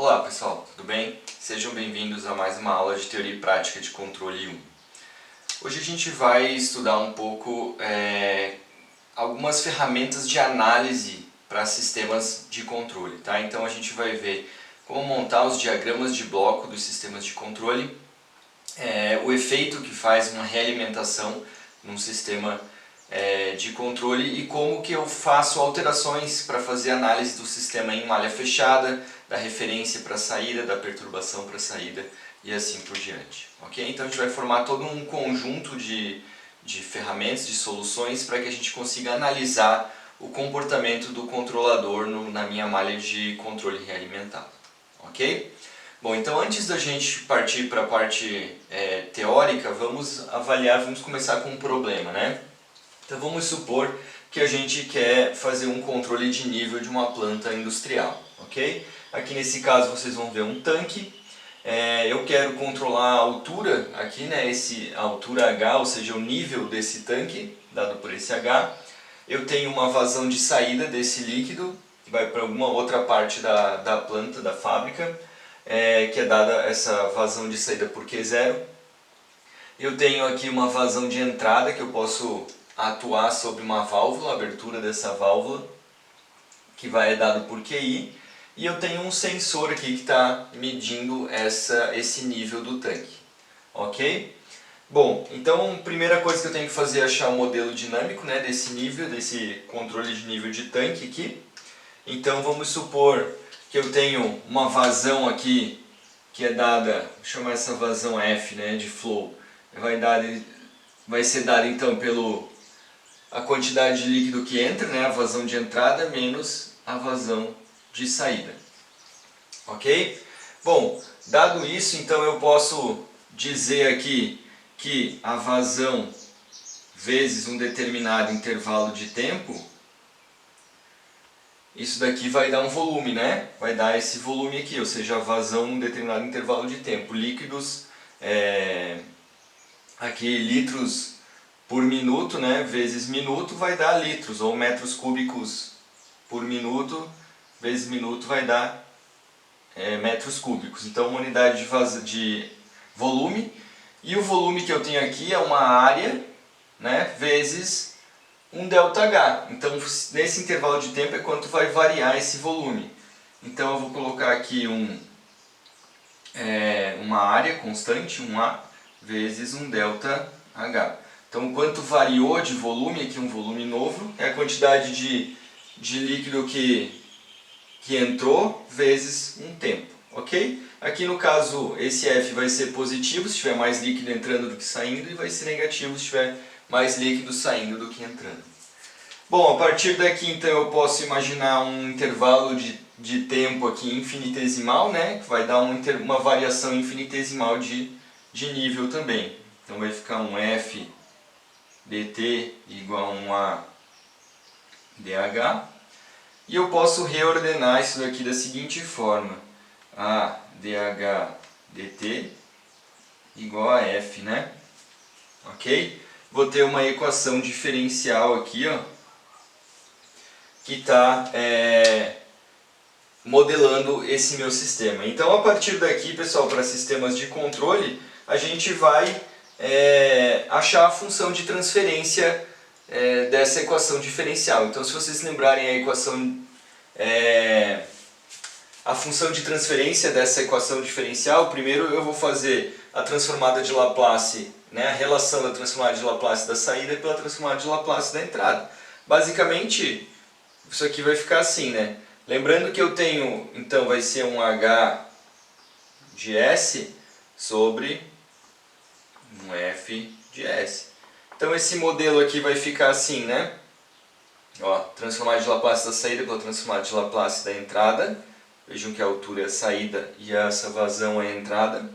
Olá pessoal, tudo bem? Sejam bem-vindos a mais uma aula de Teoria e Prática de Controle 1. Hoje a gente vai estudar um pouco algumas ferramentas de análise para sistemas de controle, tá? Então a gente vai ver como montar os diagramas de bloco dos sistemas de controle, o efeito que faz uma realimentação num sistema de controle e como que eu faço alterações para fazer análise do sistema em malha fechada, da referência para a saída, da perturbação para a saída e assim por diante. Ok? Então a gente vai formar todo um conjunto de ferramentas, de soluções para que a gente consiga analisar o comportamento do controlador na minha malha de controle realimentado. Ok? Bom, então antes da gente partir para a parte teórica, vamos começar com um problema, né? Então vamos supor que a gente quer fazer um controle de nível de uma planta industrial, ok? Aqui nesse caso vocês vão ver um tanque, eu quero controlar a altura, aqui né, a altura H, ou seja, o nível desse tanque, dado por esse H. Eu tenho uma vazão de saída desse líquido, que vai para alguma outra parte da planta, da fábrica, que é dada essa vazão de saída por Q0. Eu tenho aqui uma vazão de entrada que eu posso atuar sobre uma válvula, a abertura dessa válvula, que vai dado por QI, e eu tenho um sensor aqui que está medindo esse nível do tanque, ok? Bom, então a primeira coisa que eu tenho que fazer é achar o modelo dinâmico, né, desse nível, desse controle de nível de tanque aqui. Então vamos supor que eu tenho uma vazão aqui que é dada, vou chamar essa vazão F, né, de flow, vai ser dada então a quantidade de líquido que entra, né, a vazão de entrada, menos a vazão de saída. Ok? Bom, dado isso, então eu posso dizer aqui que a vazão vezes um determinado intervalo de tempo, isso daqui vai dar um volume, né? Vai dar esse volume aqui, ou seja, a vazão num determinado intervalo de tempo. Líquidos, aqui litros por minuto, né, vezes minuto vai dar litros, ou metros cúbicos por minuto vezes minuto vai dar metros cúbicos. Então uma unidade de volume, e o volume que eu tenho aqui é uma área, né, vezes um ΔH. Então nesse intervalo de tempo é quanto vai variar esse volume. Então eu vou colocar aqui uma área constante, 1A, vezes um ΔH. Então, quanto variou de volume, aqui um volume novo, é a quantidade de líquido que entrou vezes um tempo, ok? Aqui no caso, esse F vai ser positivo se tiver mais líquido entrando do que saindo, e vai ser negativo se tiver mais líquido saindo do que entrando. Bom, a partir daqui então eu posso imaginar um intervalo de tempo aqui infinitesimal, né? Que vai dar uma variação infinitesimal de nível também. Então vai ficar um F dt igual a 1A dH. E eu posso reordenar isso daqui da seguinte forma. A dH dt igual a F, né? Ok? Vou ter uma equação diferencial aqui, ó, que está modelando esse meu sistema. Então, a partir daqui, pessoal, para sistemas de controle, a gente vai achar a função de transferência dessa equação diferencial. Então, se vocês lembrarem a função de transferência dessa equação diferencial, primeiro eu vou fazer a transformada de Laplace, né, a relação da transformada de Laplace da saída pela transformada de Laplace da entrada. Basicamente, isso aqui vai ficar assim, né? Lembrando que eu tenho, então vai ser um H de S sobre um F de S. Então esse modelo aqui vai ficar assim, né? Ó, transformada de Laplace da saída pela transformada de Laplace da entrada. Vejam que a altura é a saída e essa vazão é a entrada.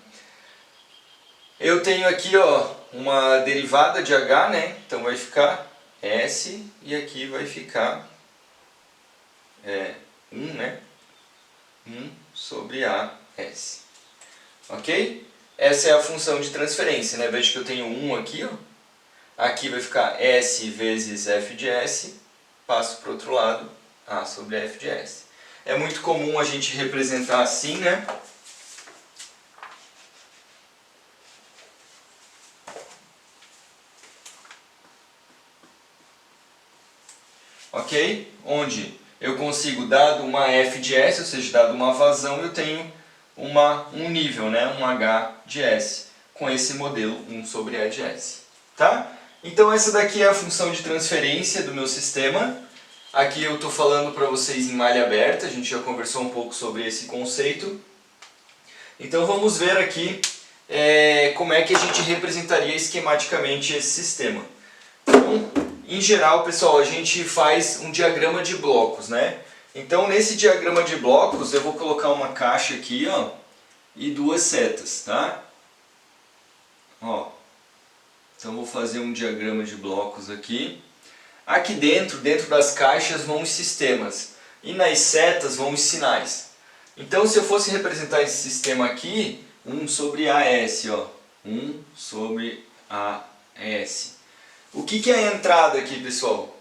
Eu tenho aqui, ó, uma derivada de H, né? Então vai ficar S e aqui vai ficar 1, né? 1 sobre AS. Ok? Essa é a função de transferência, né? Veja que eu tenho 1 aqui, ó. Aqui vai ficar S vezes F de S. Passo para o outro lado, A sobre F de S. é muito comum a gente representar assim, né? Ok? Onde eu consigo, dado uma F de S, ou seja, dado uma vazão, eu tenho um nível, né? Um H de S, com esse modelo 1 sobre E de S. Tá? Então essa daqui é a função de transferência do meu sistema. Aqui eu estou falando para vocês em malha aberta, a gente já conversou um pouco sobre esse conceito. Então vamos ver aqui como é que a gente representaria esquematicamente esse sistema. Então, em geral, pessoal, a gente faz um diagrama de blocos, né? Então, nesse diagrama de blocos, eu vou colocar uma caixa aqui, ó, e duas setas, tá? Ó. Então, vou fazer um diagrama de blocos aqui. Aqui dentro das caixas, vão os sistemas. E nas setas, vão os sinais. Então, se eu fosse representar esse sistema aqui, 1 sobre AS, ó. 1 sobre AS. O que é a entrada aqui, pessoal?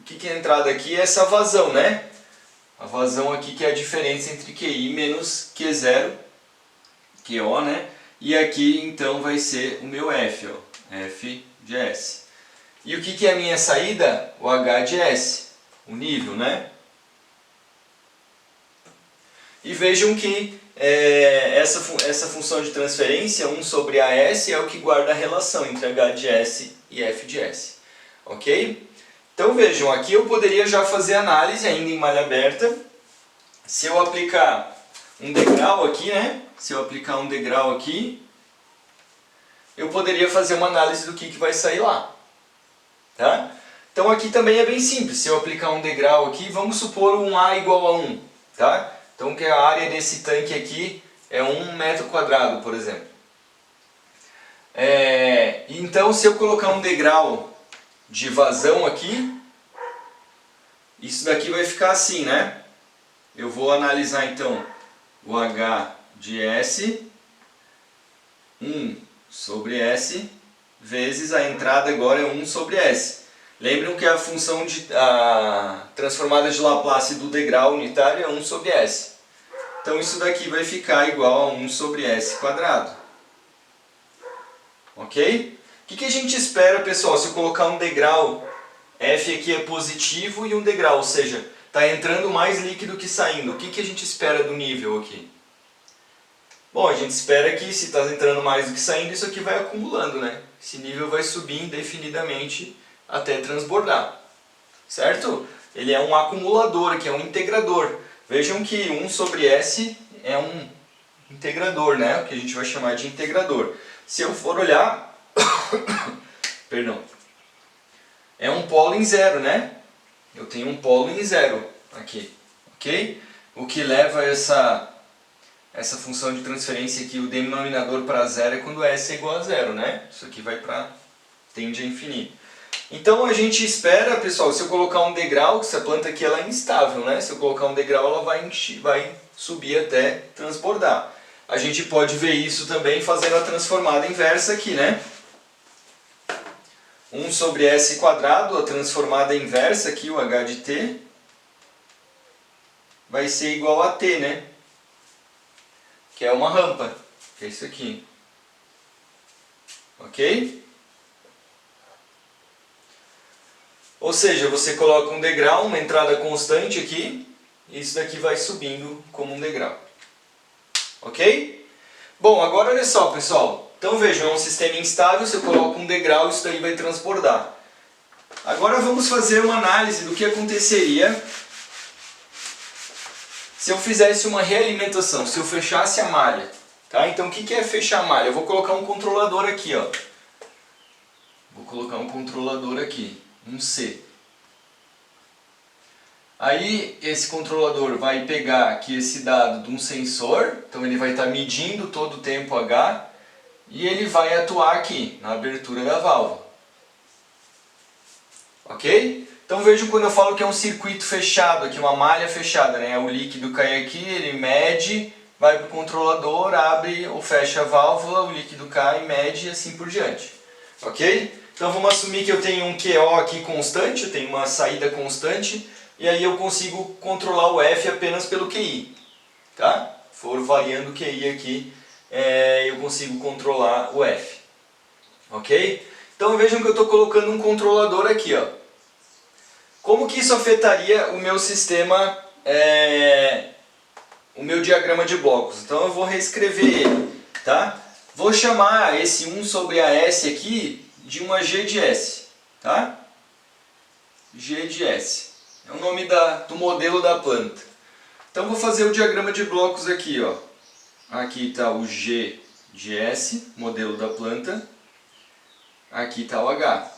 O que é a entrada aqui? É essa vazão, né? A vazão aqui que é a diferença entre QI menos Q0, QO, né? E aqui, então, vai ser o meu F, ó. F de S. E o que é a minha saída? O H de S. O nível, né? E vejam que essa função de transferência, 1 sobre AS, é o que guarda a relação entre H de S e F de S. Ok? Então vejam, aqui eu poderia já fazer análise ainda em malha aberta. Se eu aplicar um degrau aqui, né? Se eu aplicar um degrau aqui, eu poderia fazer uma análise do que vai sair lá. Tá? Então aqui também é bem simples. Se eu aplicar um degrau aqui, vamos supor um A igual a 1. Tá? Então que a área desse tanque aqui é 1 metro quadrado, por exemplo. Então se eu colocar um degrau de vazão aqui, isso daqui vai ficar assim, né? Eu vou analisar então o H de S, 1 sobre S, vezes a entrada agora é 1 sobre S. Lembram que a função transformada de Laplace do degrau unitário é 1 sobre S. Então isso daqui vai ficar igual a 1 sobre S quadrado. Ok? O que a gente espera, pessoal, se eu colocar um degrau, F aqui é positivo e um degrau, ou seja, está entrando mais líquido que saindo. O que a gente espera do nível aqui? Bom, a gente espera que se está entrando mais do que saindo, isso aqui vai acumulando, né? Esse nível vai subir indefinidamente até transbordar. Certo? Ele é um acumulador aqui, é um integrador. Vejam que 1 sobre S é um integrador, né? O que a gente vai chamar de integrador. Se eu for olhar, perdão, é um polo em zero, né? Eu tenho um polo em zero aqui, ok? O que leva essa função de transferência aqui, o denominador para zero, é quando S é igual a zero, né? Isso aqui tende a infinito. Então a gente espera, pessoal, se eu colocar um degrau, essa planta aqui ela é instável, né? Se eu colocar um degrau, ela vai subir até transbordar. A gente pode ver isso também fazendo a transformada inversa aqui, né? 1 sobre S quadrado, a transformada inversa aqui, o H de T, vai ser igual a T, né? Que é uma rampa, que é isso aqui. Ok? Ou seja, você coloca um degrau, uma entrada constante aqui, e isso daqui vai subindo como um degrau. Ok? Bom, agora olha só, pessoal. Então vejam, é um sistema instável, você coloca um degrau, isso daí vai transbordar. Agora vamos fazer uma análise do que aconteceria se eu fizesse uma realimentação, se eu fechasse a malha. Tá? Então o que é fechar a malha? Eu vou colocar um controlador aqui, ó. Vou colocar um controlador aqui, um C. Aí esse controlador vai pegar aqui esse dado de um sensor, então ele vai estar medindo todo o tempo H, e ele vai atuar aqui, na abertura da válvula. Ok? Então vejam quando eu falo que é um circuito fechado, aqui uma malha fechada, né? O líquido cai aqui, ele mede, vai para o controlador, abre ou fecha a válvula, o líquido cai, mede e assim por diante. Ok? Então vamos assumir que eu tenho um QO aqui constante, eu tenho uma saída constante. e aí eu consigo controlar o F apenas pelo QI. Tá? For variando o QI aqui, eu consigo controlar o F. Ok? Então vejam que eu estou colocando um controlador aqui. Ó. Como que isso afetaria o meu sistema, o meu diagrama de blocos? Então eu vou reescrever ele. Tá? Vou chamar esse 1 sobre a S aqui de uma G de S. Tá? G de S. É o nome do modelo da planta. Então vou fazer o diagrama de blocos aqui. Ó. Aqui está o G de S, modelo da planta. Aqui está o H.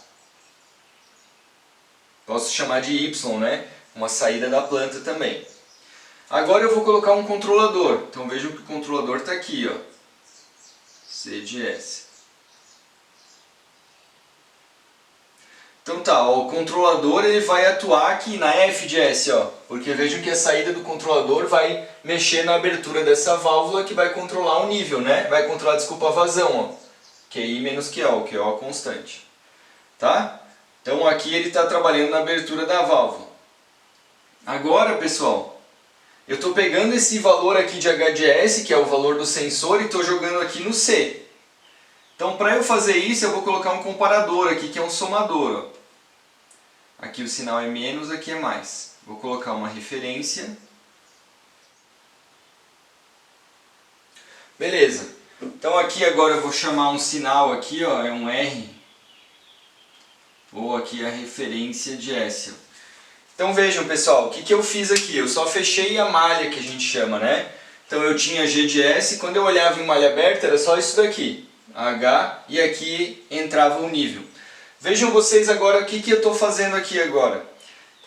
Posso chamar de Y, né? Uma saída da planta também. Agora eu vou colocar um controlador. Então vejam que o controlador está aqui. Ó. C de S. Então tá, ó, o controlador ele vai atuar aqui na F de S, ó, porque vejam que a saída do controlador vai mexer na abertura dessa válvula que vai controlar o nível, né? Vai controlar, desculpa, a vazão, ó. QI menos QO, QO é constante. Tá? Então aqui ele está trabalhando na abertura da válvula. Agora, pessoal, eu estou pegando esse valor aqui de H de S, que é o valor do sensor, e estou jogando aqui no C. Então para eu fazer isso eu vou colocar um comparador aqui, que é um somador, ó. Aqui o sinal é menos, aqui é mais. Vou colocar uma referência. Beleza. Então aqui agora eu vou chamar um sinal aqui, ó, é um R. Ou aqui a referência de S. Então vejam, pessoal, o que eu fiz aqui? Eu só fechei a malha que a gente chama, né? Então eu tinha G de S, quando eu olhava em malha aberta era só isso daqui. H, e aqui entrava o nível. Vejam vocês agora o que eu estou fazendo aqui agora.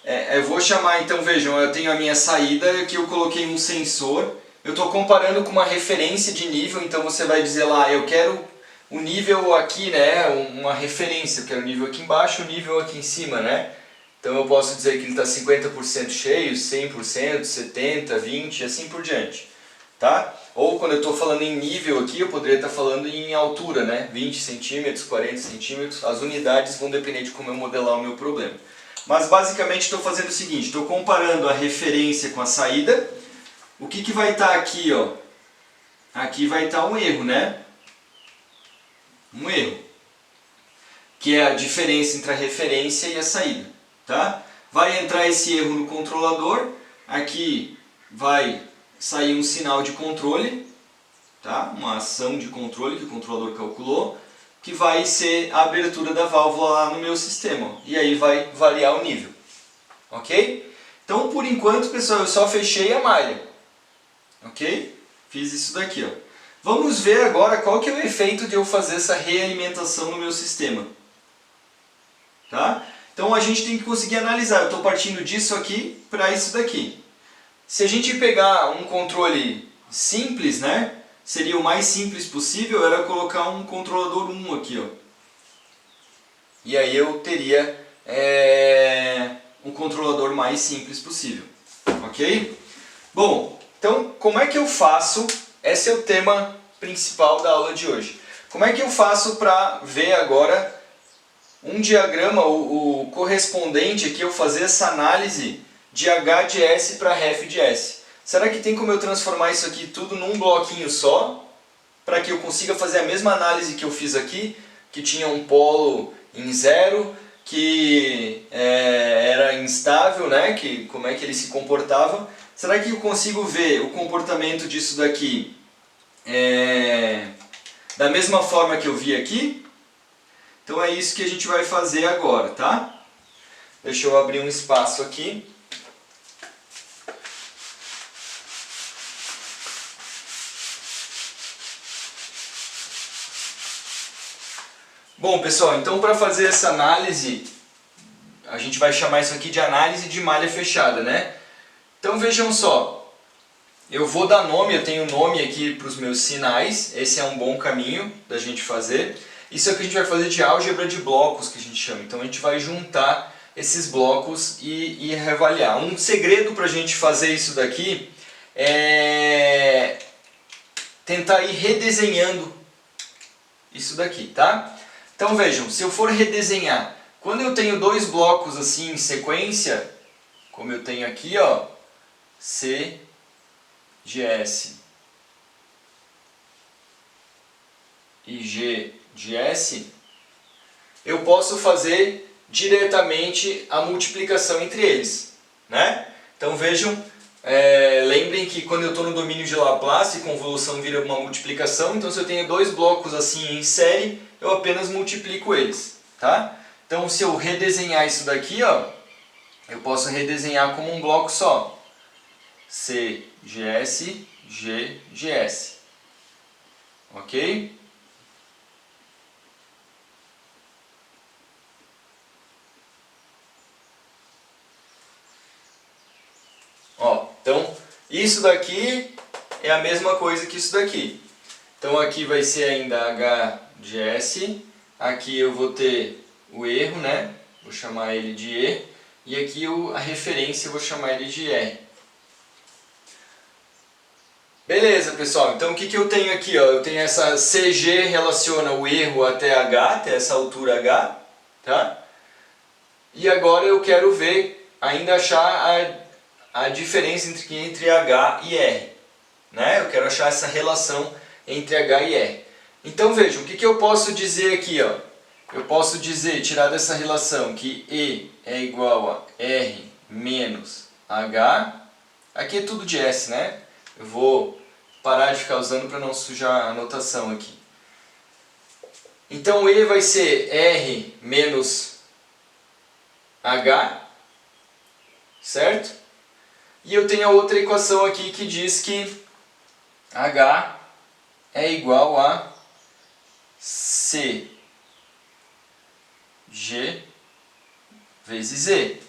Eu vou chamar, então vejam, eu tenho a minha saída, aqui eu coloquei um sensor. Eu estou comparando com uma referência de nível, então você vai dizer lá, eu quero o nível aqui, né, uma referência, eu quero o nível aqui embaixo, o nível aqui em cima, né. Então eu posso dizer que ele está 50% cheio, 100%, 70%, 20% e assim por diante. Tá? Ou quando eu estou falando em nível aqui, eu poderia estar falando em altura, né? 20 centímetros, 40 centímetros, as unidades vão depender de como eu modelar o meu problema. Mas basicamente estou fazendo o seguinte, estou comparando a referência com a saída. O que vai estar aqui, ó? Aqui vai estar um erro, né? Um erro. Que é a diferença entre a referência e a saída. Tá? Vai entrar esse erro no controlador, aqui vai sair um sinal de controle, tá? Uma ação de controle que o controlador calculou, que vai ser a abertura da válvula lá no meu sistema. E aí vai variar o nível. Ok? Então, por enquanto, pessoal, eu só fechei a malha. Ok? Fiz isso daqui. Ó. Vamos ver agora qual que é o efeito de eu fazer essa realimentação no meu sistema. Tá? Então, a gente tem que conseguir analisar. Eu estou partindo disso aqui para isso daqui. Se a gente pegar um controle simples, né, seria o mais simples possível, era colocar um controlador 1 aqui. Ó. E aí eu teria um controlador mais simples possível. Ok? Bom, então como é que eu faço? Esse é o tema principal da aula de hoje. Como é que eu faço para ver agora um diagrama, o correspondente aqui, eu fazer essa análise de H de S para F de S. Será que tem como eu transformar isso aqui tudo num bloquinho só? Para que eu consiga fazer a mesma análise que eu fiz aqui, que tinha um polo em 0, que era instável, né? Como é que ele se comportava. Será que eu consigo ver o comportamento disso daqui da mesma forma que eu vi aqui? Então é isso que a gente vai fazer agora, tá? Deixa eu abrir um espaço aqui. Bom, pessoal, então para fazer essa análise, a gente vai chamar isso aqui de análise de malha fechada, né? Então vejam só, eu vou dar nome, eu tenho nome aqui para os meus sinais, esse é um bom caminho da gente fazer. Isso aqui a gente vai fazer de álgebra de blocos, que a gente chama. Então a gente vai juntar esses blocos e reavaliar. Um segredo para a gente fazer isso daqui é tentar ir redesenhando isso daqui, tá? Então vejam, se eu for redesenhar, quando eu tenho dois blocos assim em sequência, como eu tenho aqui, ó, C de S e G de S, eu posso fazer diretamente a multiplicação entre eles, né? Então vejam, lembrem que quando eu estou no domínio de Laplace, convolução vira uma multiplicação, então se eu tenho dois blocos assim em série, eu apenas multiplico eles, tá? Então se eu redesenhar isso daqui, ó, eu posso redesenhar como um bloco só. CGS, GGS. Ok? Ó, então, isso daqui é a mesma coisa que isso daqui. Então aqui vai ser ainda H de S, aqui eu vou ter o erro, né? Vou chamar ele de E, e aqui a referência eu vou chamar ele de R. Beleza, pessoal, então o que eu tenho aqui? Ó? Eu tenho essa CG relaciona o erro até H, até essa altura H, tá? E agora eu quero ver, ainda achar a diferença entre H e R, né? Eu quero achar essa relação entre H e R. Então vejam, o que eu posso dizer aqui? Ó? Eu posso dizer, tirar dessa relação, que E é igual a R menos H. Aqui é tudo de S, né? Eu vou parar de ficar usando para não sujar a notação aqui. Então E vai ser R menos H, certo? E eu tenho a outra equação aqui que diz que H é igual a CG vezes Z,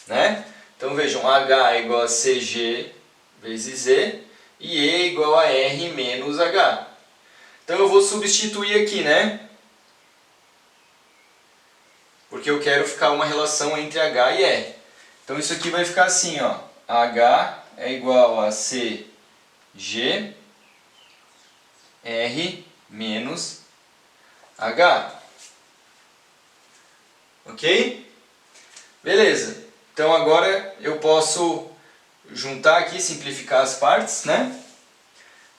né? Então vejam, H é igual a CG vezes Z e E é igual a R menos H. Então eu vou substituir aqui, né? Porque eu quero ficar uma relação entre H e R. Então isso aqui vai ficar assim, ó. H é igual a CG R menos H. Ok? Beleza. Então agora eu posso juntar aqui, simplificar as partes, né?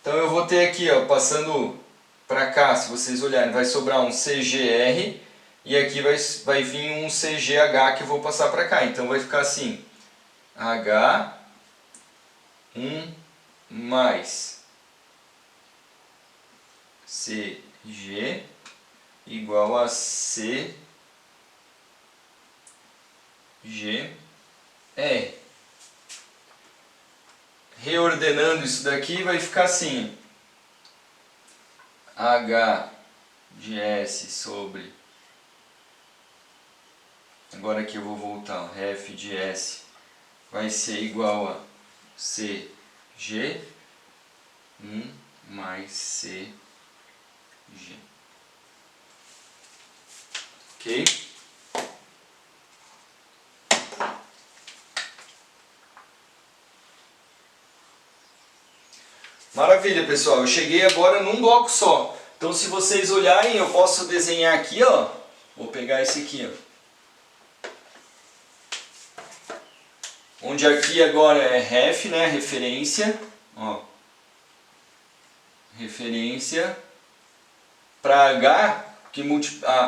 Então eu vou ter aqui, ó, passando para cá, se vocês olharem, vai sobrar um CGR e aqui vai vir um CGH que eu vou passar para cá. Então vai ficar assim, H1 mais CG igual a CGR. Reordenando isso daqui vai ficar assim, H de S sobre, agora aqui eu vou voltar, o ref de S vai ser igual a CG 1 mais CG. Ok? Maravilha, pessoal. Eu cheguei agora num bloco só. Então, se vocês olharem, eu posso desenhar aqui, ó. Vou pegar esse aqui, ó. Onde aqui agora é ref, né? Referência. Ó. Referência para H,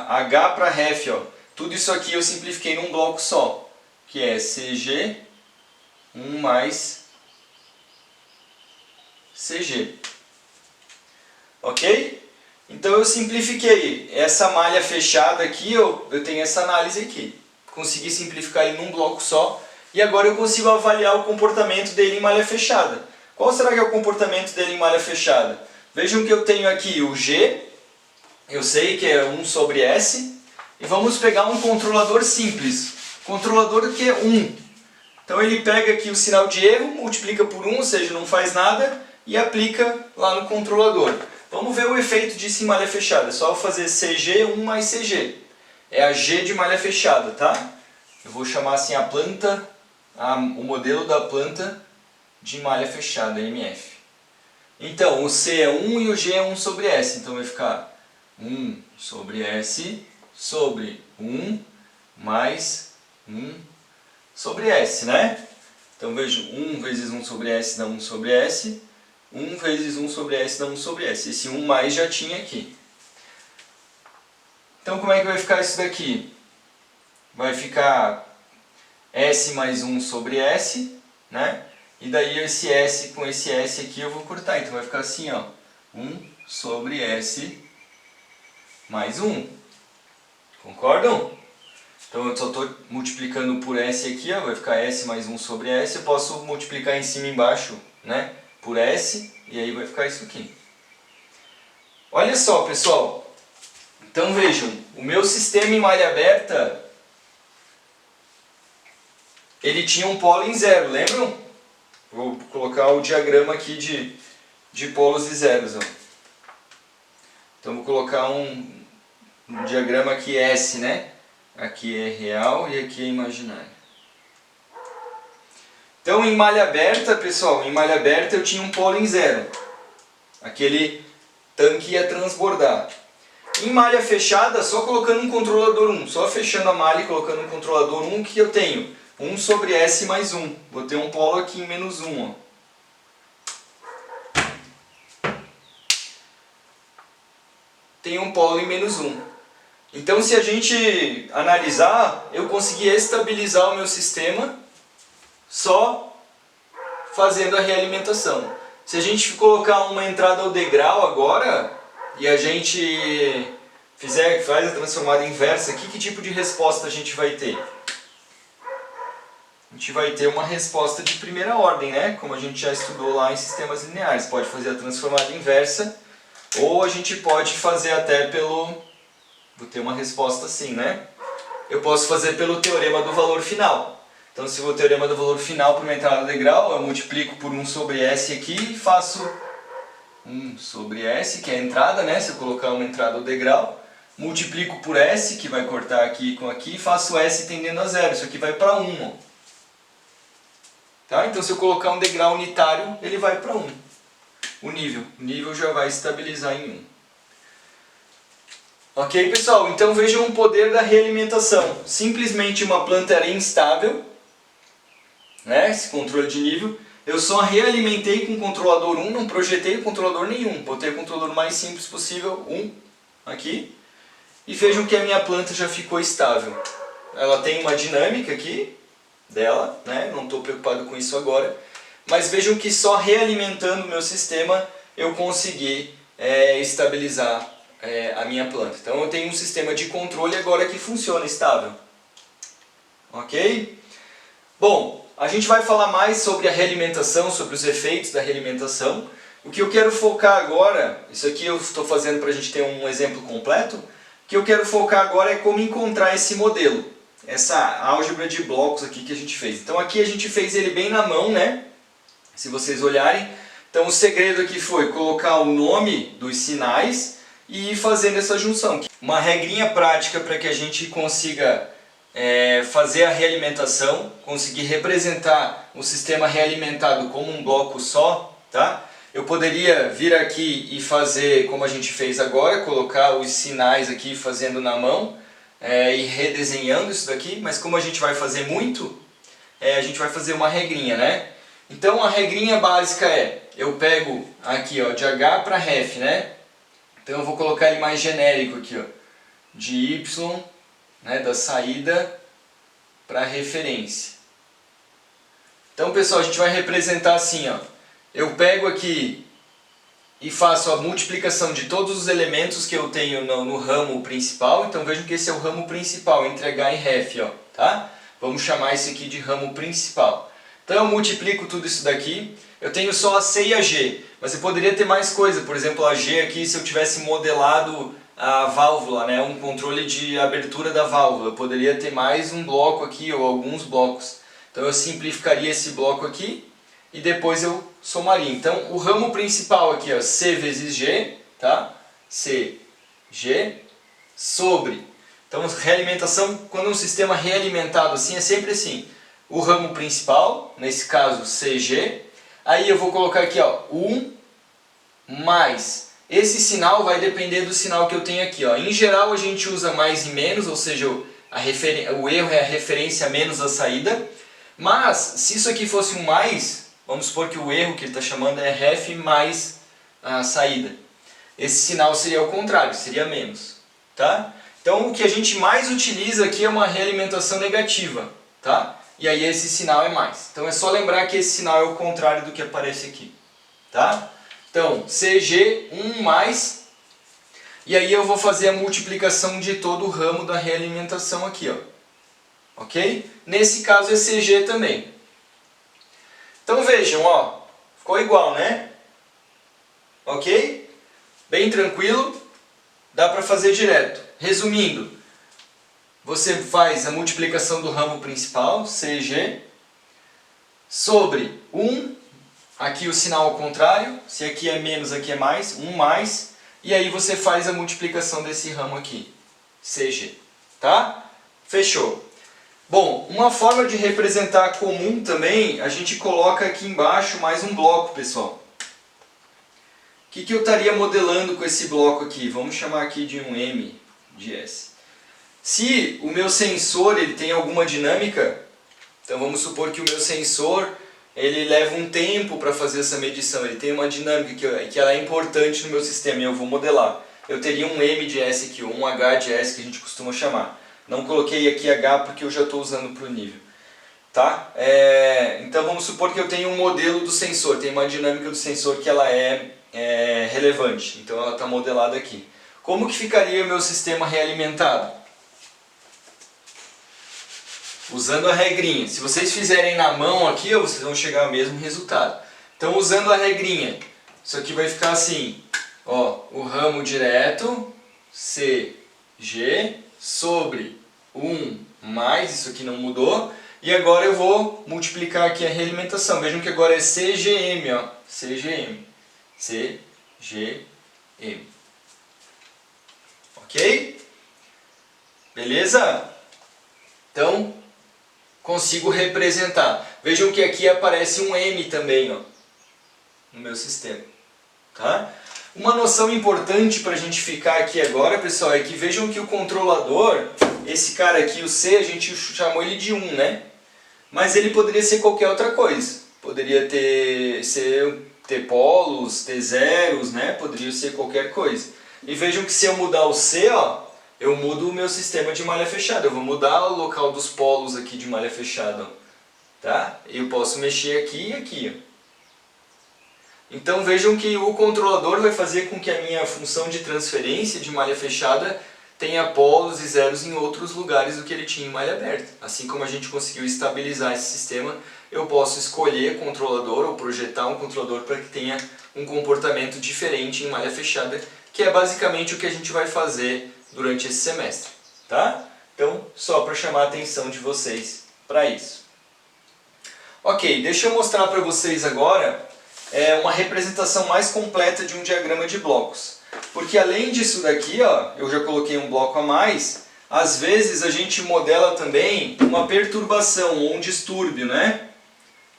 H para ref, ó. Tudo isso aqui eu simplifiquei num bloco só, que é CG 1 mais CG. Ok? Então eu simplifiquei. Essa malha fechada aqui, eu tenho essa análise aqui. Consegui simplificar ele num bloco só. E agora eu consigo avaliar o comportamento dele em malha fechada. Qual será que é o comportamento dele em malha fechada? Vejam que eu tenho aqui o G. Eu sei que é 1 sobre S. E vamos pegar um controlador simples. Controlador que é 1. Então ele pega aqui o sinal de erro, multiplica por 1, ou seja, não faz nada, e aplica lá no controlador. Vamos ver o efeito disso em malha fechada. É só eu fazer CG 1 mais CG. É a G de malha fechada, tá? Eu vou chamar assim a planta, o modelo da planta de malha fechada, MF. Então, o C é 1 e o G é 1 sobre S. Então vai ficar 1 sobre S sobre 1 mais 1 sobre S, né? Então vejo 1 vezes 1 sobre S dá 1 sobre S. 1 vezes 1 sobre S dá 1 sobre S. Esse 1 mais já tinha aqui. Então como é que vai ficar isso daqui? Vai ficar S mais 1 sobre S, né? E daí esse S com esse S aqui eu vou cortar. Então vai ficar assim, ó. 1 sobre S mais 1. Concordam? Então eu só estou multiplicando por S aqui, ó, vai ficar S mais 1 sobre S. Eu posso multiplicar em cima e embaixo, né, por S, e aí vai ficar isso aqui. Olha só, pessoal. Então vejam, o meu sistema em malha aberta, ele tinha um polo em zero, lembram? Vou colocar o diagrama aqui de polos e zeros. Ó. Então vou colocar um diagrama aqui S, né? Aqui é real e aqui é imaginário. Então em malha aberta, pessoal, em malha aberta eu tinha um polo em zero. Aquele tanque ia transbordar. Em malha fechada, só colocando um controlador 1, só fechando a malha e colocando um controlador 1, o que eu tenho? 1 sobre S mais 1. Vou ter um polo aqui em menos 1. Ó. Tem um polo em menos 1. Então, se a gente analisar, eu consegui estabilizar o meu sistema só fazendo a realimentação. Se a gente colocar uma entrada ao degrau agora e a gente faz a transformada inversa aqui, que tipo de resposta a gente vai ter? A gente vai ter uma resposta de primeira ordem, né? Como a gente já estudou lá em sistemas lineares. Pode fazer a transformada inversa ou a gente pode fazer até pelo... Vou ter uma resposta assim, né? Eu posso fazer pelo teorema do valor final. Então, se o teorema do valor final para uma entrada degrau, eu multiplico por 1 sobre S aqui e faço 1 sobre S, que é a entrada, né? Se eu colocar uma entrada ao degrau, multiplico por S, que vai cortar aqui com aqui, e faço S tendendo a zero. Isso aqui vai para 1. Ó. Tá? Então, se eu colocar um degrau unitário, ele vai para 1. O nível já vai estabilizar em 1. Ok, pessoal? Então vejam o poder da realimentação. Simplesmente uma planta era instável, né? Esse controle de nível. Eu só realimentei com o controlador 1, não projetei o controlador nenhum. Botei o controlador mais simples possível, 1, aqui. E vejam que a minha planta já ficou estável. Ela tem uma dinâmica aqui dela, né? Não estou preocupado com isso agora. Mas vejam que só realimentando o meu sistema eu consegui estabilizar a minha planta. Então eu tenho um sistema de controle agora que funciona estável. Ok? Bom, a gente vai falar mais sobre a realimentação, sobre os efeitos da realimentação. O que eu quero focar agora, isso aqui eu estou fazendo para a gente ter um exemplo completo, o que eu quero focar agora é como encontrar esse modelo, essa álgebra de blocos aqui que a gente fez. Então aqui a gente fez ele bem na mão, né? Se vocês olharem. Então o segredo aqui foi colocar o nome dos sinais e ir fazendo essa junção. Uma regrinha prática para que a gente consiga fazer a realimentação, conseguir representar o sistema realimentado como um bloco só, tá? Eu poderia vir aqui e fazer como a gente fez agora, colocar os sinais aqui fazendo na mão e redesenhando isso daqui, mas como a gente vai fazer muito, a gente vai fazer uma regrinha, né? Então a regrinha básica eu pego aqui ó, de H para ref, né? Então eu vou colocar ele mais genérico aqui, ó, de Y, né, da saída para referência. Então pessoal, a gente vai representar assim, ó. Eu pego aqui e faço a multiplicação de todos os elementos que eu tenho no ramo principal. Então vejam que esse é o ramo principal, entre H e ref, ó, tá? Vamos chamar esse aqui de ramo principal. Então eu multiplico tudo isso daqui. Eu tenho só a C e a G, mas eu poderia ter mais coisa. Por exemplo, a G aqui, se eu tivesse modelado a válvula, né, um controle de abertura da válvula, eu poderia ter mais um bloco aqui ou alguns blocos. Então eu simplificaria esse bloco aqui e depois eu somaria. Então o ramo principal aqui é C vezes G, tá? C, G, sobre. Então realimentação, quando é um sistema realimentado assim, é sempre assim. O ramo principal, nesse caso CG, aí eu vou colocar aqui ó, 1 mais, esse sinal vai depender do sinal que eu tenho aqui. Ó. Em geral a gente usa mais e menos, ou seja, o erro é a referência menos a saída. Mas, se isso aqui fosse um mais, vamos supor que o erro que ele está chamando é ref mais a saída. Esse sinal seria ao contrário, seria menos. Tá? Então o que a gente mais utiliza aqui é uma realimentação negativa. Tá? E aí esse sinal é mais. Então é só lembrar que esse sinal é o contrário do que aparece aqui. Tá? Então, CG 1 mais, e aí eu vou fazer a multiplicação de todo o ramo da realimentação aqui, ó. Ok? Nesse caso é CG também. Então vejam, ó, ficou igual, né? Ok? Bem tranquilo, dá para fazer direto. Resumindo, você faz a multiplicação do ramo principal, CG, sobre 1, aqui o sinal ao contrário, se aqui é menos, aqui é mais, 1 mais, e aí você faz a multiplicação desse ramo aqui, CG. Tá? Fechou. Bom, uma forma de representar comum também, a gente coloca aqui embaixo mais um bloco, pessoal. O que eu estaria modelando com esse bloco aqui? Vamos chamar aqui de um M de S. Se o meu sensor ele tem alguma dinâmica, então vamos supor que o meu sensor ele leva um tempo para fazer essa medição, ele tem uma dinâmica que ela é importante no meu sistema e eu vou modelar. Eu teria um M de S aqui, ou um H de S que a gente costuma chamar. Não coloquei aqui H porque eu já estou usando para o nível. Tá? Então vamos supor que eu tenho um modelo do sensor, tem uma dinâmica do sensor que ela é relevante, então ela está modelada aqui. Como que ficaria o meu sistema realimentado? Usando a regrinha. Se vocês fizerem na mão aqui, vocês vão chegar ao mesmo resultado. Então usando a regrinha, isso aqui vai ficar assim, ó, o ramo direto, CG, sobre 1 mais, isso aqui não mudou, e agora eu vou multiplicar aqui a realimentação. Vejam que agora é CGM, ó, CGM, CGM. Ok? Beleza? Então, consigo representar. Vejam que aqui aparece um M também, ó, no meu sistema. Tá? Uma noção importante para a gente ficar aqui agora, pessoal, é que vejam que o controlador, esse cara aqui, o C, a gente chamou ele de 1, né? Mas ele poderia ser qualquer outra coisa. Poderia ter polos, ter zeros, né? Poderia ser qualquer coisa. E vejam que se eu mudar o C, ó, eu mudo o meu sistema de malha fechada. Eu vou mudar o local dos polos aqui de malha fechada. Ó. Tá? Eu posso mexer aqui e aqui. Ó. Então vejam que o controlador vai fazer com que a minha função de transferência de malha fechada tenha polos e zeros em outros lugares do que ele tinha em malha aberta. Assim como a gente conseguiu estabilizar esse sistema, eu posso escolher controlador ou projetar um controlador para que tenha um comportamento diferente em malha fechada, que é basicamente o que a gente vai fazer durante esse semestre. Tá? Então, só para chamar a atenção de vocês para isso. Ok, deixa eu mostrar para vocês agora uma representação mais completa de um diagrama de blocos. Porque além disso daqui, ó, eu já coloquei um bloco a mais, às vezes a gente modela também uma perturbação ou um distúrbio, né?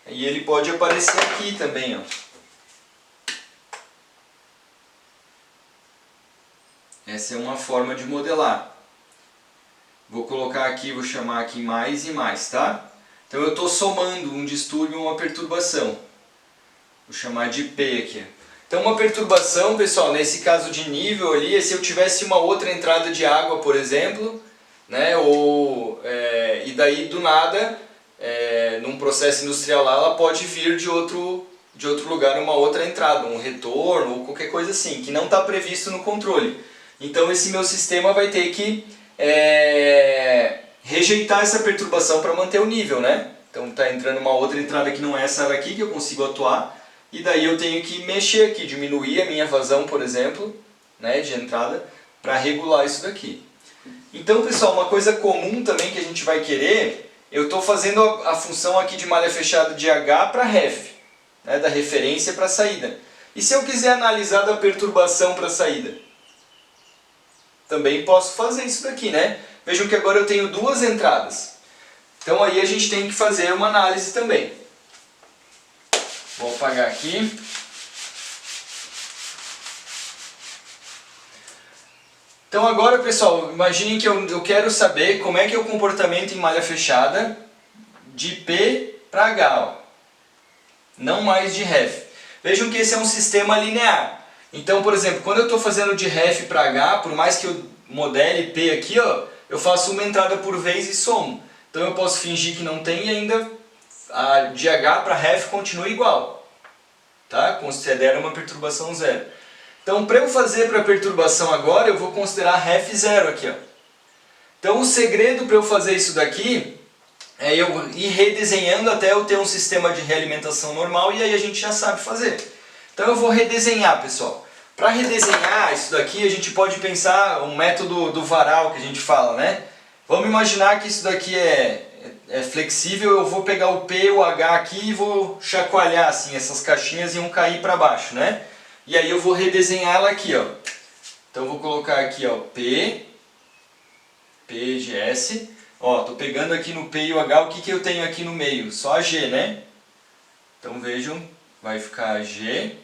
E ele pode aparecer aqui também, ó. Essa é uma forma de modelar. Vou colocar aqui, vou chamar aqui mais e mais, tá? Então eu estou somando um distúrbio e uma perturbação. Vou chamar de P aqui. Então uma perturbação, pessoal, nesse caso de nível ali, é se eu tivesse uma outra entrada de água, por exemplo, né? E daí do nada, num processo industrial lá, ela pode vir de outro lugar uma outra entrada, um retorno ou qualquer coisa assim, que não está previsto no controle. Então esse meu sistema vai ter que rejeitar essa perturbação para manter o nível, né? Então está entrando uma outra entrada que não é essa daqui, que eu consigo atuar. E daí eu tenho que mexer aqui, diminuir a minha vazão, por exemplo, né, de entrada, para regular isso daqui. Então, pessoal, uma coisa comum também que a gente vai querer, eu estou fazendo a função aqui de malha fechada de H para ref, né, da referência para saída. E se eu quiser analisar da perturbação para saída? Também posso fazer isso daqui, né? Vejam que agora eu tenho duas entradas. Então aí a gente tem que fazer uma análise também. Vou apagar aqui. Então agora, pessoal, imaginem que eu quero saber como é que é o comportamento em malha fechada de P para H, ó. Não mais de ref. Vejam que esse é um sistema linear. Então, por exemplo, quando eu estou fazendo de ref para H, por mais que eu modele P aqui, ó, eu faço uma entrada por vez e somo. Então eu posso fingir que não tem e ainda a de H para ref continua igual. Tá? Considera uma perturbação zero. Então, para eu fazer para perturbação agora, eu vou considerar ref zero aqui, ó. Então, o segredo para eu fazer isso daqui é eu ir redesenhando até eu ter um sistema de realimentação normal e aí a gente já sabe fazer. Então, eu vou redesenhar, pessoal. Para redesenhar isso daqui, a gente pode pensar um método do varal que a gente fala, né? Vamos imaginar que isso daqui é flexível, eu vou pegar o P e o H aqui e vou chacoalhar assim, essas caixinhas iam cair para baixo, né? E aí eu vou redesenhar ela aqui, ó. Então eu vou colocar aqui, ó, P de S. Ó, tô pegando aqui no P e o H, o que que eu tenho aqui no meio? Só a G, né? Então vejam, vai ficar a G.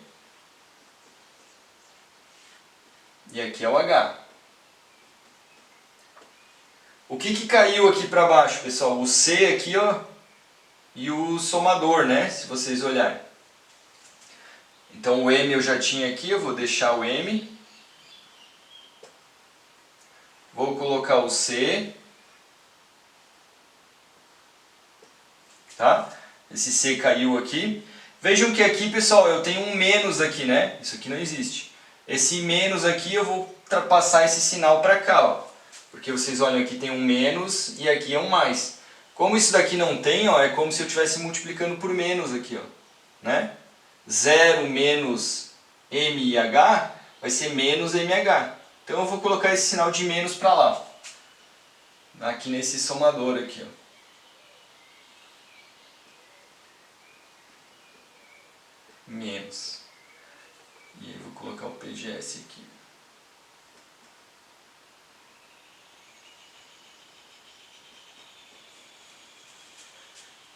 E aqui é o H. O que que caiu aqui para baixo, pessoal? O C aqui, ó, e o somador, né? Se vocês olharem. Então o M eu já tinha aqui, eu vou deixar o M. Vou colocar o C. Tá? Esse C caiu aqui. Vejam que aqui, pessoal, eu tenho um menos aqui, né? Isso aqui não existe. Esse menos aqui eu vou passar esse sinal para cá, ó. Porque vocês olham aqui tem um menos e aqui é um mais. Como isso daqui não tem, ó, é como se eu estivesse multiplicando por menos aqui, ó, né? 0 menos MH vai ser menos MH. Então eu vou colocar esse sinal de menos para lá. Aqui nesse somador aqui, ó. Menos. E eu vou colocar o PGS aqui.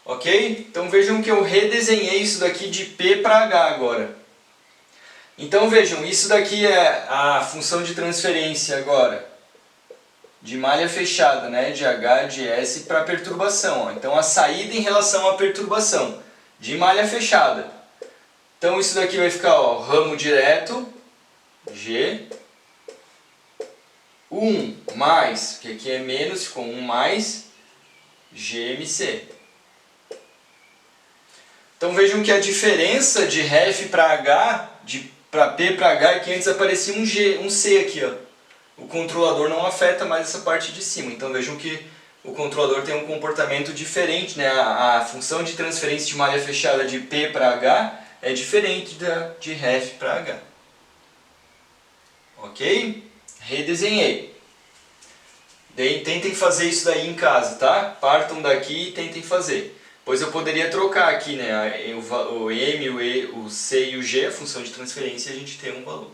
Ok? Então vejam que eu redesenhei isso daqui de P para H agora. Então vejam, isso daqui é a função de transferência agora de malha fechada, né? De H, de S para perturbação. Ó. Então a saída em relação à perturbação de malha fechada. Então isso daqui vai ficar, ó, ramo direto, G, 1 mais, que aqui é menos, ficou 1 mais, GMC. Então vejam que a diferença de ref para H, para P para H, é que antes aparecia um C aqui, ó. O controlador não afeta mais essa parte de cima. Então vejam que o controlador tem um comportamento diferente, né? A função de transferência de malha fechada de P para H é diferente da de ref para H. Ok? Redesenhei. Tentem fazer isso daí em casa, tá? Partam daqui e tentem fazer. Pois eu poderia trocar aqui, né? O M, o E, o C e o G, a função de transferência, e a gente tem um valor.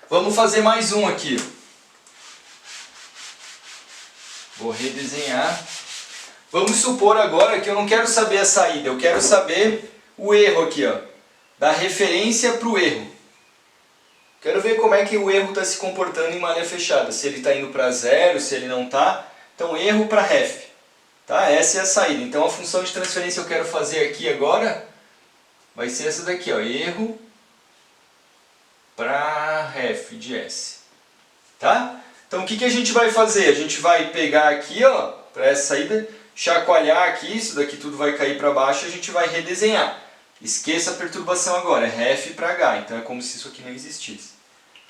Vamos fazer mais um aqui. Vou redesenhar. Vamos supor agora que eu não quero saber a saída, eu quero saber o erro aqui, ó. Da referência para o erro. Quero ver como é que o erro está se comportando em malha fechada. Se ele está indo para zero, se ele não está. Então, erro para ref. Tá? Essa é a saída. Então a função de transferência que eu quero fazer aqui agora vai ser essa daqui, ó, erro para ref de S. Tá? Então o que a gente vai fazer? A gente vai pegar aqui, ó, para essa saída, chacoalhar aqui, isso daqui tudo vai cair para baixo e a gente vai redesenhar. Esqueça a perturbação agora, é ref para H, então é como se isso aqui não existisse.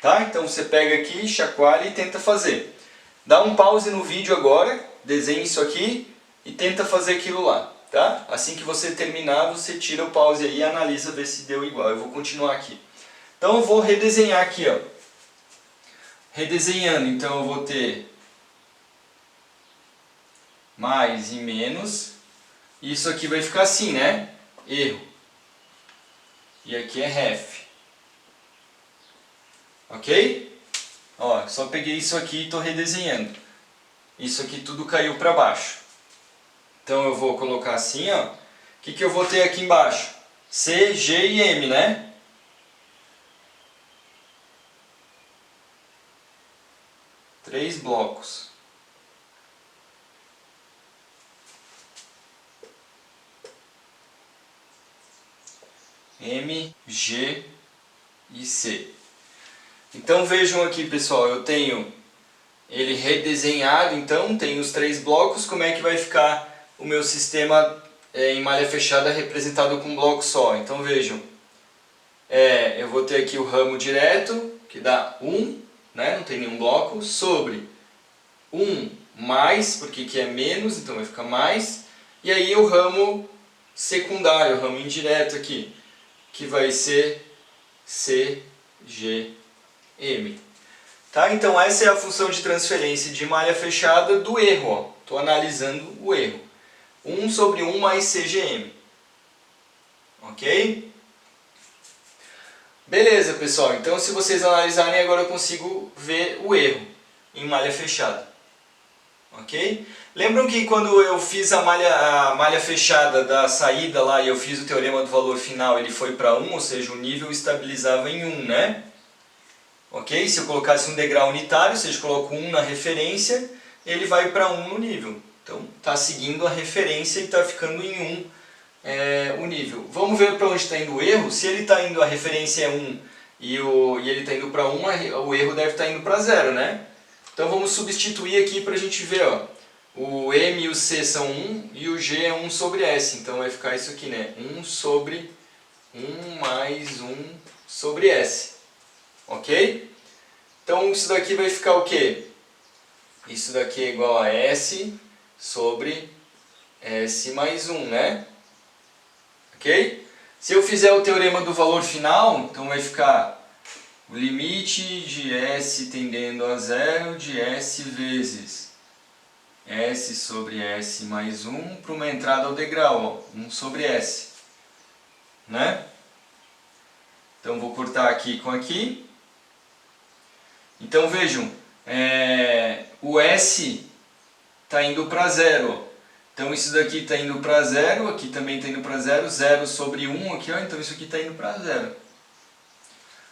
Tá? Então você pega aqui, chacoalha e tenta fazer. Dá um pause no vídeo agora, desenhe isso aqui e tenta fazer aquilo lá, tá? Assim que você terminar, você tira o pause aí e analisa ver se deu igual. Eu vou continuar aqui. Então eu vou redesenhar aqui, ó. Redesenhando, então eu vou ter mais e menos. E isso aqui vai ficar assim, né? Erro. E aqui é ref. Ok? Ó, só peguei isso aqui e estou redesenhando. Isso aqui tudo caiu para baixo. Então eu vou colocar assim, ó. O que eu vou ter aqui embaixo? C, G e M, né? Três blocos. M, G e C. Então vejam aqui, pessoal, eu tenho ele redesenhado, então tem os 3 blocos. Como é que vai ficar o meu sistema em malha fechada representado com um bloco só? Então vejam, eu vou ter aqui o ramo direto, que dá 1, né? Não tem nenhum bloco, sobre 1 mais, porque aqui é menos, então vai ficar mais, e aí o ramo secundário, o ramo indireto aqui, que vai ser C, G, M. Tá? Então essa é a função de transferência de malha fechada do erro. Estou analisando o erro. 1 sobre 1 mais CGM. Ok? Beleza, pessoal. Então se vocês analisarem, agora eu consigo ver o erro em malha fechada. Ok? Lembram que quando eu fiz a malha fechada da saída lá e eu fiz o teorema do valor final, ele foi para 1, ou seja, o nível estabilizava em 1, né? Ok? Se eu colocasse um degrau unitário, ou seja, eu coloco 1 na referência, ele vai para 1 no nível. Então está seguindo a referência e está ficando em 1 o nível. Vamos ver para onde está indo o erro. Se ele está indo, a referência é 1 e ele está indo para 1, o erro deve estar indo para 0, né? Então vamos substituir aqui para a gente ver, ó. O M e o C são 1 e o G é 1 sobre S. Então vai ficar isso aqui, né? 1 sobre 1 mais 1 sobre S. Ok? Então isso daqui vai ficar o quê? Isso daqui é igual a S sobre S mais 1, né? Ok? Se eu fizer o teorema do valor final, então vai ficar o limite de S tendendo a 0 de S vezes S sobre S mais 1 para uma entrada ao degrau, ó, 1 sobre S. Né? Então vou cortar aqui com aqui. Então vejam, o S está indo para 0. Então isso daqui está indo para 0, aqui também está indo para 0, 0 sobre 1 aqui, ó, então isso aqui está indo para 0.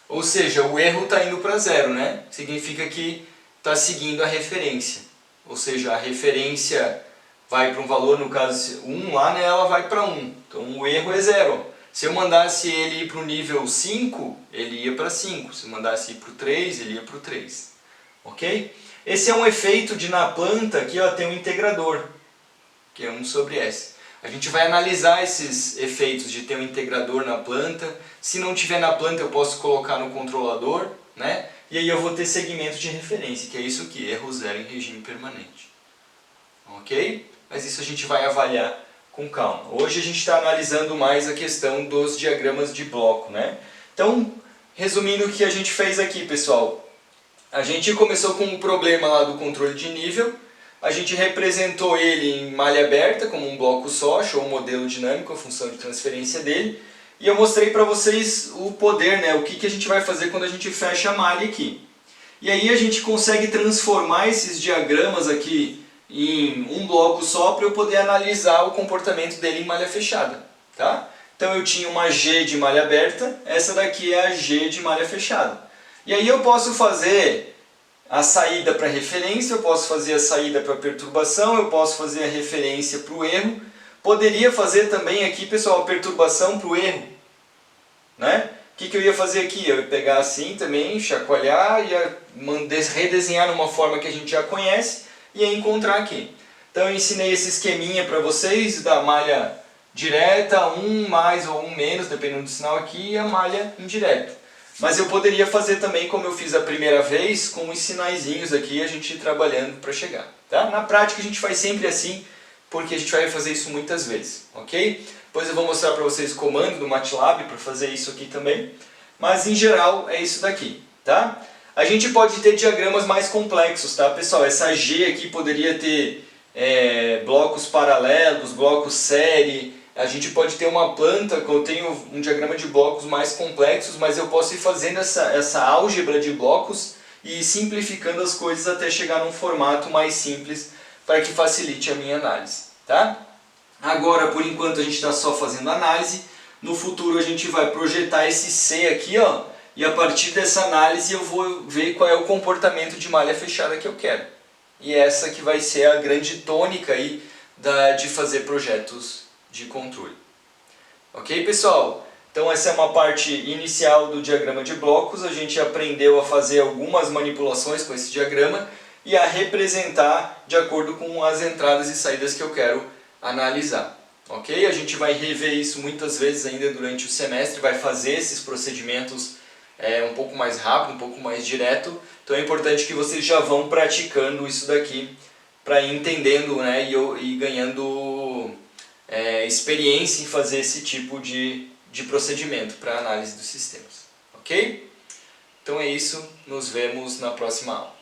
Ou seja, o erro está indo para 0, né? Significa que está seguindo a referência. Ou seja, a referência vai para um valor, no caso 1 lá, né, ela vai para 1. Então o erro é 0. Se eu mandasse ele ir para o nível 5, ele ia para 5. Se eu mandasse ir para o 3, ele ia para o 3. Ok? Esse é um efeito de na planta, aqui ó, tem um integrador, que é 1 sobre S. A gente vai analisar esses efeitos de ter um integrador na planta. Se não tiver na planta, eu posso colocar no controlador, né? E aí eu vou ter segmento de referência, que é isso aqui, erro 0 em regime permanente. Ok? Mas isso a gente vai avaliar com calma. Hoje a gente está analisando mais a questão dos diagramas de bloco, né? Então, resumindo o que a gente fez aqui, pessoal. A gente começou com um problema lá do controle de nível. A gente representou ele em malha aberta, como um bloco só, achou um modelo dinâmico, a função de transferência dele. E eu mostrei para vocês o poder, né? O que a gente vai fazer quando a gente fecha a malha aqui. E aí a gente consegue transformar esses diagramas aqui em um bloco só para eu poder analisar o comportamento dele em malha fechada. Tá? Então eu tinha uma G de malha aberta, essa daqui é a G de malha fechada. E aí eu posso fazer a saída para referência, eu posso fazer a saída para perturbação, eu posso fazer a referência para o erro. Poderia fazer também aqui, pessoal, a perturbação para o erro. Né? O que eu ia fazer aqui? Eu ia pegar assim também, chacoalhar, ia redesenhar numa forma que a gente já conhece e ia encontrar aqui. Então eu ensinei esse esqueminha para vocês da malha direta, 1 mais ou 1 menos, dependendo do sinal aqui, e a malha indireta. Mas eu poderia fazer também como eu fiz a primeira vez, com os sinaizinhos aqui, a gente ir trabalhando para chegar. Tá? Na prática a gente faz sempre assim, porque a gente vai fazer isso muitas vezes, ok? Depois eu vou mostrar para vocês o comando do MATLAB para fazer isso aqui também. Mas em geral é isso daqui, tá? A gente pode ter diagramas mais complexos, tá, pessoal? Essa G aqui poderia ter blocos paralelos, blocos série. A gente pode ter uma planta que eu tenho um diagrama de blocos mais complexos, mas eu posso ir fazendo essa álgebra de blocos e ir simplificando as coisas até chegar num formato mais simples para que facilite a minha análise, tá? Agora, por enquanto, a gente está só fazendo análise. No futuro a gente vai projetar esse C aqui, ó, e a partir dessa análise eu vou ver qual é o comportamento de malha fechada que eu quero. E essa que vai ser a grande tônica aí de fazer projetos de controle. Ok, pessoal? Então essa é uma parte inicial do diagrama de blocos, a gente aprendeu a fazer algumas manipulações com esse diagrama e a representar de acordo com as entradas e saídas que eu quero analisar. Ok? A gente vai rever isso muitas vezes ainda durante o semestre, vai fazer esses procedimentos um pouco mais rápido, um pouco mais direto. Então é importante que vocês já vão praticando isso daqui para ir entendendo, né, e ganhando experiência em fazer esse tipo de procedimento para análise dos sistemas. Ok? Então é isso, nos vemos na próxima aula.